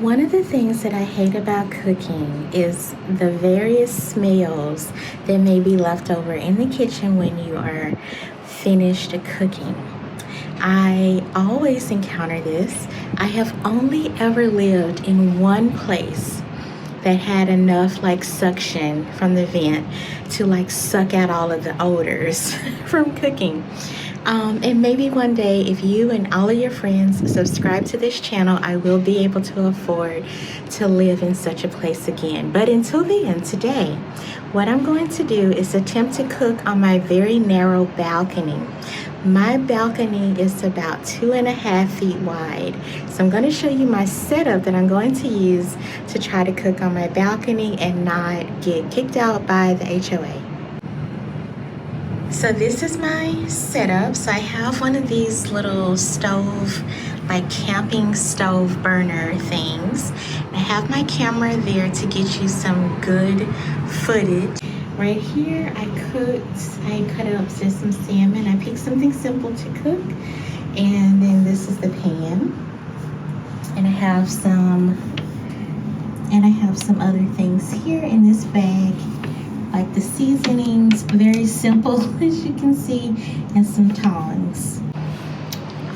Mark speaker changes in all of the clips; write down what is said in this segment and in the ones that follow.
Speaker 1: One of the things that I hate about cooking is the various smells that may be left over in the kitchen when you are finished cooking. I always encounter this. I have only ever lived in one place that had enough like suction from the vent to like suck out all of the odors from cooking. And maybe one day, if you and all of your friends subscribe to this channel, I will be able to afford to live in such a place again. But until then, today, what I'm going to do is attempt to cook on my very narrow balcony. My balcony is about 2.5 feet wide. So I'm going to show you my setup that I'm going to use to try to cook on my balcony and not get kicked out by the HOA. So this is my setup. So I have one of these little stove, like camping stove burner things. I have my camera there to get you some good footage. Right here, I cut up just some salmon. I picked something simple to cook. And then this is the pan. And I have some other things here in this bag, like the seasonings, very simple as you can see, and some tongs.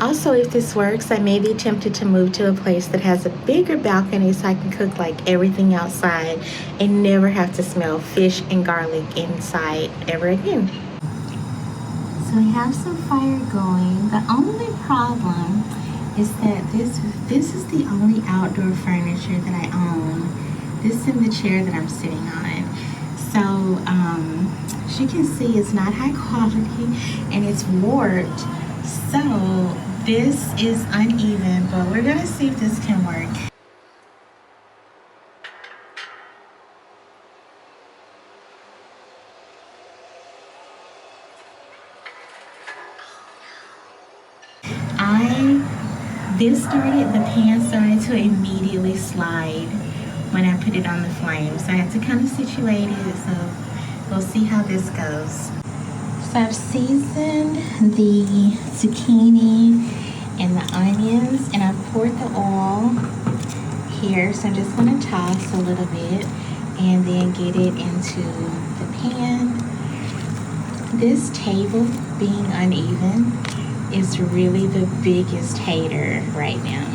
Speaker 1: Also, if this works, I may be tempted to move to a place that has a bigger balcony so I can cook like everything outside and never have to smell fish and garlic inside ever again. So we have some fire going. The only problem is that this is the only outdoor furniture that I own. This is the chair that I'm sitting on. So as you can see, it's not high quality and it's warped. So this is uneven, but we're gonna see if this can work. The pan started to immediately slide when I put it on the flame. So I had to kind of situate it, so we'll see how this goes. So I've seasoned the zucchini and the onions, and I've poured the oil here. So I'm just gonna toss a little bit and then get it into the pan. This table being uneven is really the biggest hater right now.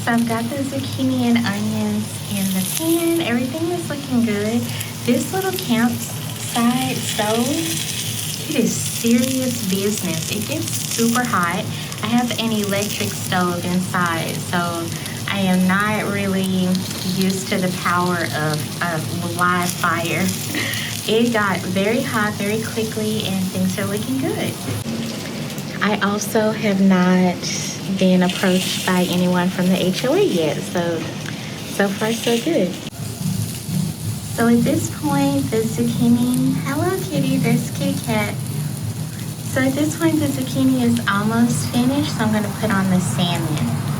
Speaker 1: So I've got the zucchini and onions in the pan. Everything is looking good. This little campsite stove, it is serious business. It gets super hot. I have an electric stove inside, so I am not really used to the power of live fire. It got very hot very quickly and things are looking good. I also have not been approached by anyone from the HOA yet, so far so good. So at this point, the zucchini, hello kitty, there's kitty cat. So at this point, the zucchini is almost finished, so I'm gonna put on the salmon.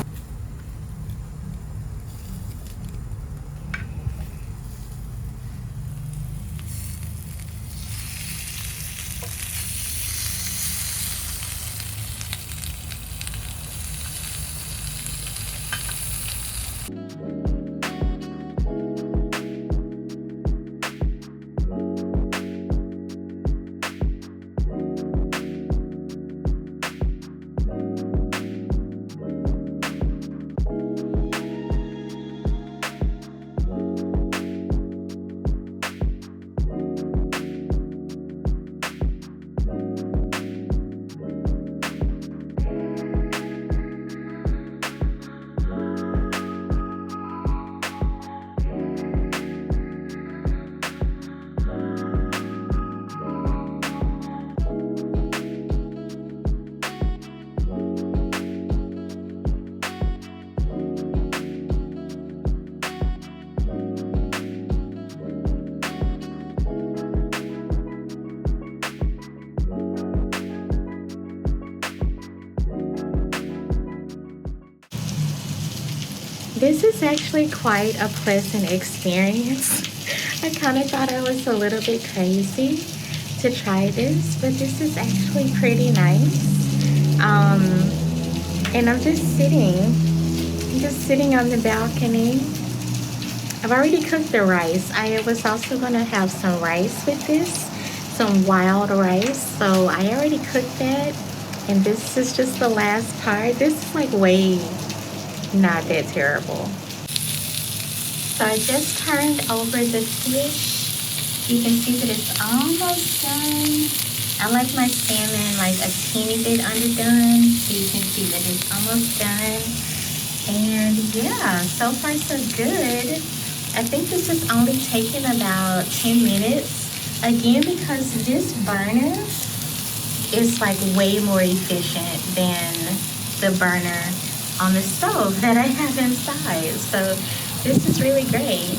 Speaker 1: This is actually quite a pleasant experience. I kind of thought I was a little bit crazy to try this, but this is actually pretty nice. And I'm just sitting on the balcony. I've already cooked the rice. I was also gonna have some rice with this, some wild rice. So I already cooked that, and this is just the last part. This is like way not that terrible. So I just turned over the fish. You can see that it's almost done. I like my salmon like a teeny bit underdone, so you can see that it's almost done. And yeah, so far so good. I think this is only taking about 10 minutes. Again, because this burner is like way more efficient than the burner on the stove that I have inside. So this is really great.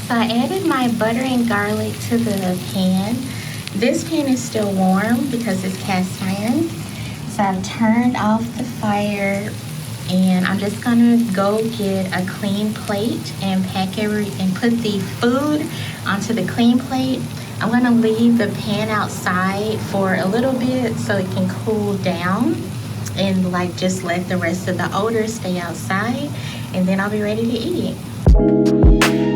Speaker 1: So I added my butter and garlic to the pan. This pan is still warm because it's cast iron. So I've turned off the fire, and I'm just gonna go get a clean plate and and put the food onto the clean plate. I'm gonna leave the pan outside for a little bit so it can cool down, and like just let the rest of the odor stay outside, and then I'll be ready to eat.